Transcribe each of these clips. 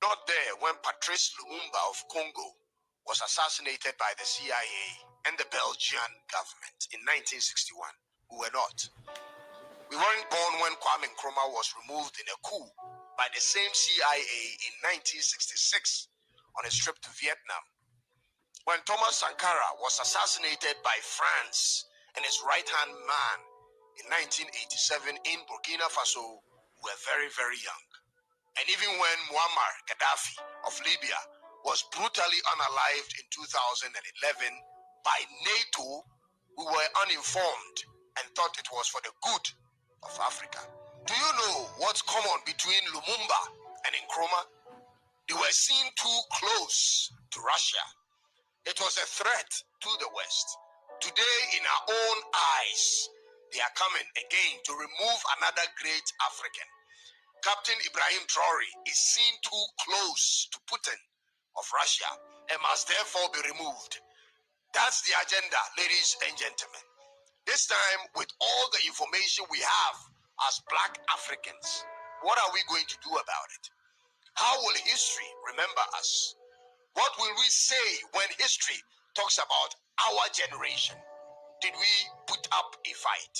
not there when Patrice Lumumba of Congo was assassinated by the CIA and the Belgian government in 1961. We were not. We weren't born when Kwame Nkrumah was removed in a coup by the same CIA in 1966 on his trip to Vietnam. When Thomas Sankara was assassinated by France and his right-hand man in 1987 in Burkina Faso, we were very, very young. And even when Muammar Gaddafi of Libya was brutally unalived in 2011 by NATO, we were uninformed and thought it was for the good of Africa. Do you know what's common between Lumumba and Nkrumah? They were seen too close to Russia. It was a threat to the West. Today, in our own eyes, they are coming again to remove another great African. Captain Ibrahim Traore is seen too close to Putin of Russia and must therefore be removed. That's the agenda, ladies and gentlemen. This time, with all the information we have as Black Africans, what are we going to do about it? How will history remember us? What will we say when history talks about our generation? Did we put up a fight?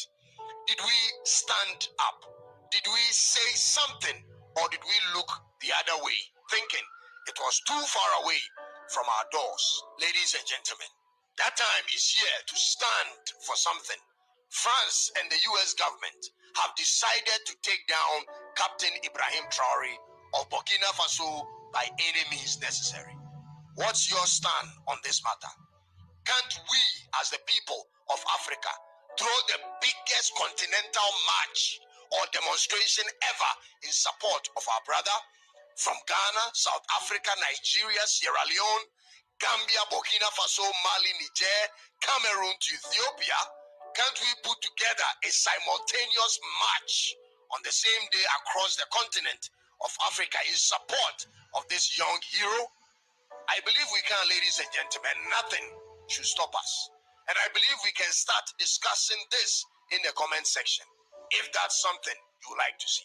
Did we stand up? Did we say something, or did we look the other way, thinking it was too far away from our doors? Ladies and gentlemen, that time is here to stand for something. France and the US government have decided to take down Captain Ibrahim Traore of Burkina Faso by any means necessary. What's your stand on this matter? Can't we, as the people of Africa, throw the biggest continental march or demonstration ever in support of our brother from Ghana, South Africa, Nigeria, Sierra Leone, Gambia, Burkina Faso, Mali, Niger, Cameroon to Ethiopia? Can't we put together a simultaneous march on the same day across the continent of Africa in support of this young hero? I believe we can, ladies and gentlemen. Nothing should stop us. And I believe we can start discussing this in the comment section, if that's something you would like to see.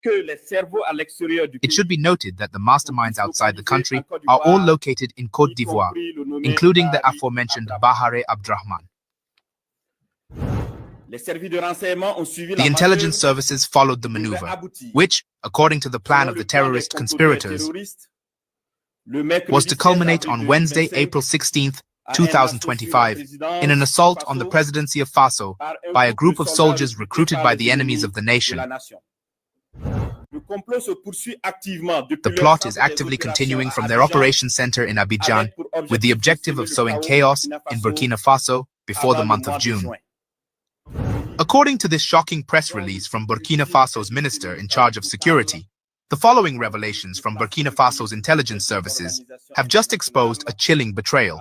It should be noted that the masterminds outside the country are all located in Côte d'Ivoire, including the aforementioned Bahare Abdrahman. The intelligence services followed the maneuver, which, according to the plan of the terrorist conspirators, was to culminate on Wednesday, April 16th, 2025, in an assault on the presidency of Faso by a group of soldiers recruited by the enemies of the nation. The plot is actively continuing from their operations center in Abidjan with the objective of sowing chaos in Burkina Faso before the month of June. According to this shocking press release from Burkina Faso's minister in charge of security, the following revelations from Burkina Faso's intelligence services have just exposed a chilling betrayal,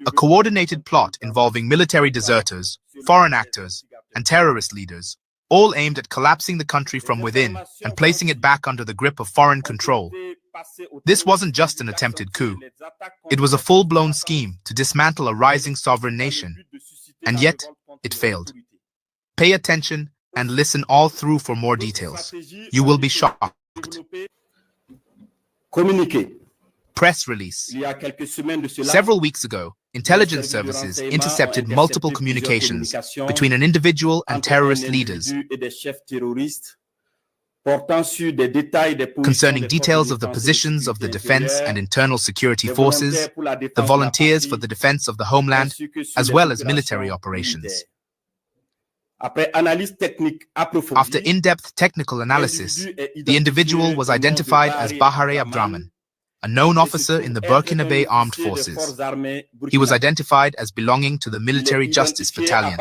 a coordinated plot involving military deserters, foreign actors, and terrorist leaders, all aimed at collapsing the country from within and placing it back under the grip of foreign control. This wasn't just an attempted coup. It was a full-blown scheme to dismantle a rising sovereign nation. And yet, it failed. Pay attention and listen all through for more details. You will be shocked. Press release. Several weeks ago, intelligence services intercepted multiple communications between an individual and terrorist leaders concerning details of the positions of the defense and internal security forces, the volunteers for the defense of the homeland, as well as military operations. After in-depth technical analysis, the individual was identified as Bahare Abdrahman, a known officer in the Burkinabe Armed Forces. He was identified as belonging to the Military Justice Battalion.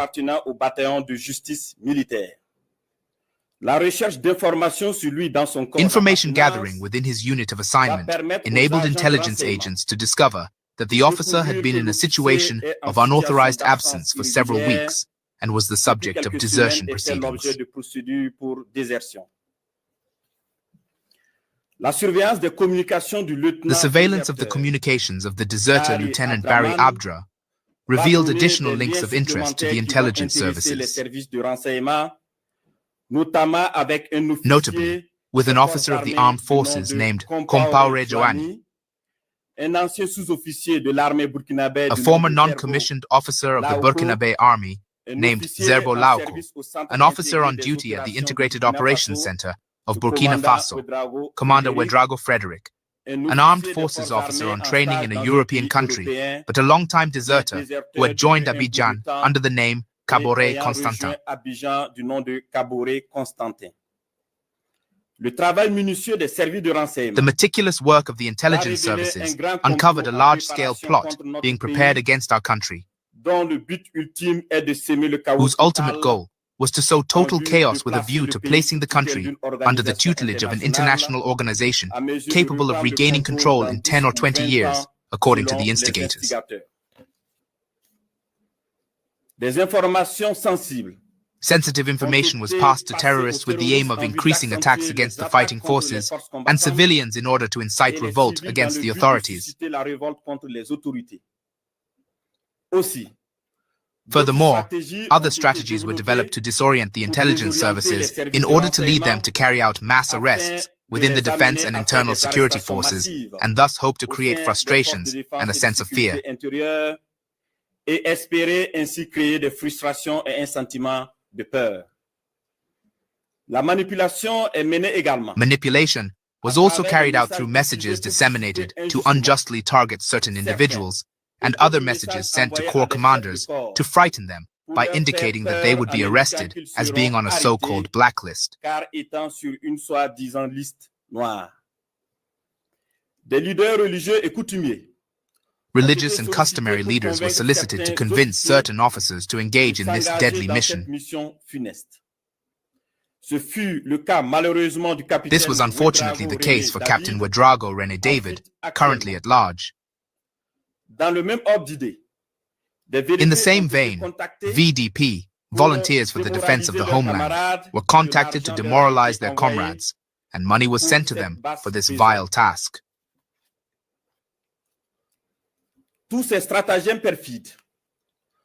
Information gathering within his unit of assignment enabled intelligence agents to discover that the officer had been in a situation of unauthorized absence for several weeks and was the subject of desertion proceedings. The surveillance of the communications of the deserter Lieutenant Barry Abdra revealed additional links of interest to the intelligence services. Notably, with an officer of the armed forces named Compaoré Joanny, a former non-commissioned officer of the Burkinabe army named Zerbo Lauko, an officer on duty at the Integrated Operations Center of Burkina Faso, Commander Ouedraogo Frederick, an armed forces officer on training in a European country, but a long-time deserter who had joined Abidjan under the name Caboret Constantin. The meticulous work of the intelligence services uncovered a large-scale plot being prepared against our country, whose ultimate goal was to sow total chaos with a view to placing the country under the tutelage of an international organization capable of regaining control in 10 or 20 years, according to the instigators. Sensitive information was passed to terrorists with the aim of increasing attacks against the fighting forces and civilians in order to incite revolt against the authorities. Furthermore, other strategies were developed to disorient the intelligence services in order to lead them to carry out mass arrests within the defense and internal security forces, and thus hope to create frustrations and a sense of fear. Manipulation was also carried out through messages disseminated to unjustly target certain individuals, and other messages sent to corps commanders to frighten them by indicating that they would be arrested as being on a so-called blacklist. Religious and customary leaders were solicited to convince certain officers to engage in this deadly mission. This was unfortunately the case for Captain Ouedraogo René David, currently at large. In the same vein, VDP, Volunteers for the Defense of the Homeland, were contacted to demoralize their comrades, and money was sent to them for this vile task.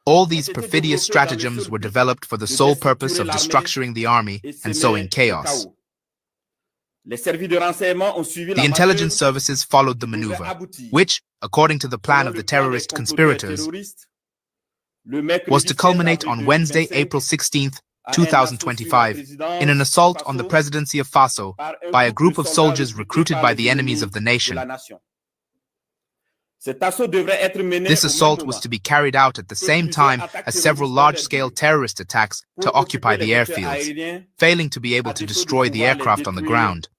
All these perfidious stratagems were developed for the sole purpose of destructuring the army and sowing chaos. The intelligence services followed the maneuver, which, according to the plan of the terrorist conspirators, was to culminate on Wednesday, April 16, 2025, in an assault on the presidency of Faso by a group of soldiers recruited by the enemies of the nation. This assault was to be carried out at the same time as several large-scale terrorist attacks to occupy the airfields, failing to be able to destroy the aircraft on the ground.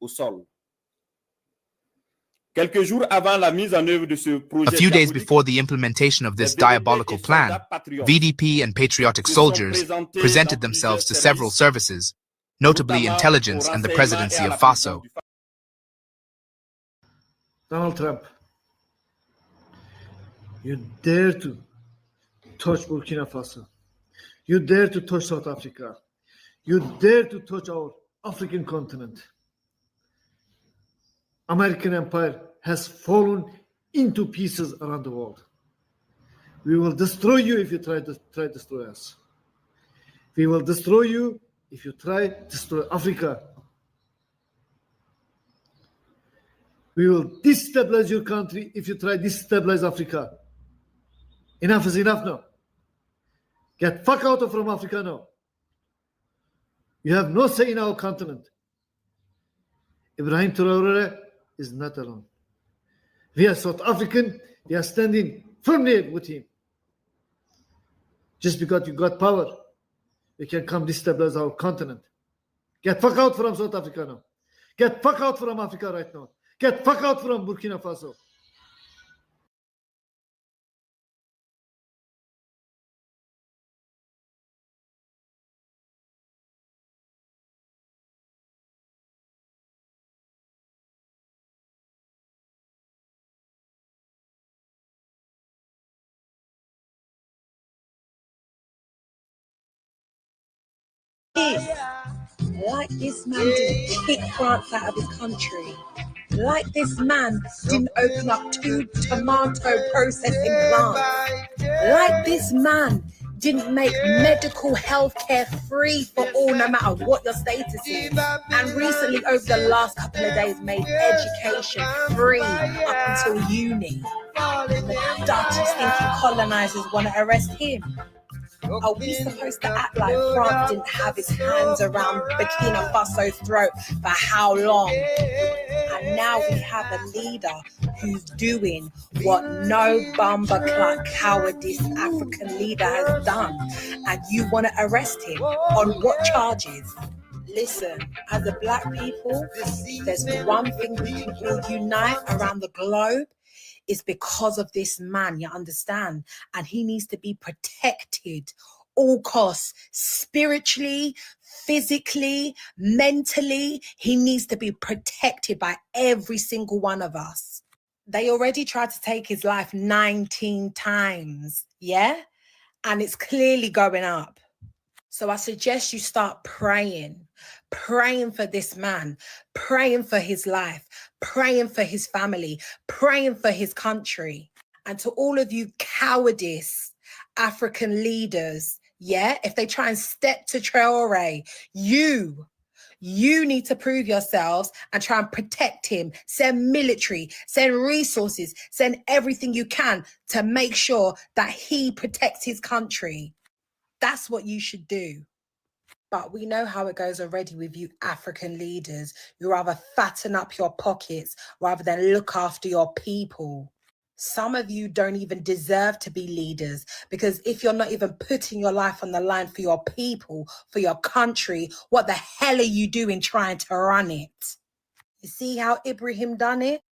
A few days before the implementation of this diabolical plan, VDP and patriotic soldiers presented themselves to several services, notably intelligence and the presidency of Faso. Donald Trump, you dare to touch Burkina Faso. You dare to touch South Africa. You dare to touch our African continent. American empire has fallen into pieces around the world. We will destroy you if you try to destroy us. We will destroy you if you try to destroy Africa. We will destabilize your country if you try to destabilize Africa. Enough is enough now. Get fuck out from Africa now. You have no say in our continent. Ibrahim Traore is not alone. We are South African. We are standing firmly with him. Just because you got power, you can come destabilize our continent. Get fuck out from South Africa now. Get fuck out from Africa right now. Get fuck out from Burkina Faso. Like this man didn't kick France out of his country. Like this man didn't open up 2 tomato processing plants. Like this man didn't make medical health care free for all, no matter what your status is. And recently, over the last couple of days, made education free up until uni. The dirty, stinking colonizers want to arrest him. Are we supposed to act like France didn't have his hands around Burkina Faso's throat for how long? And now we have a leader who's doing what no bumper clock cowardice African leader has done. And you want to arrest him on what charges? Listen, as a black people, there's one thing we can all unite around the globe. It's because of this man, you understand? And he needs to be protected all costs, spiritually, physically, mentally. He needs to be protected by every single one of us. They already tried to take his life 19 times, yeah? And it's clearly going up. So I suggest you start praying for this man, praying for his life, praying for his family, praying for his country. And to all of you cowardice African leaders, yeah, if they try and step to Traore, you need to prove yourselves and try and protect him. Send military, send resources, send everything you can to make sure that he protects his country. That's what you should do. But we know how it goes already with you African leaders. You rather fatten up your pockets rather than look after your people. Some of you don't even deserve to be leaders, because if you're not even putting your life on the line for your people, for your country, what the hell are you doing trying to run it? You see how Ibrahim done it?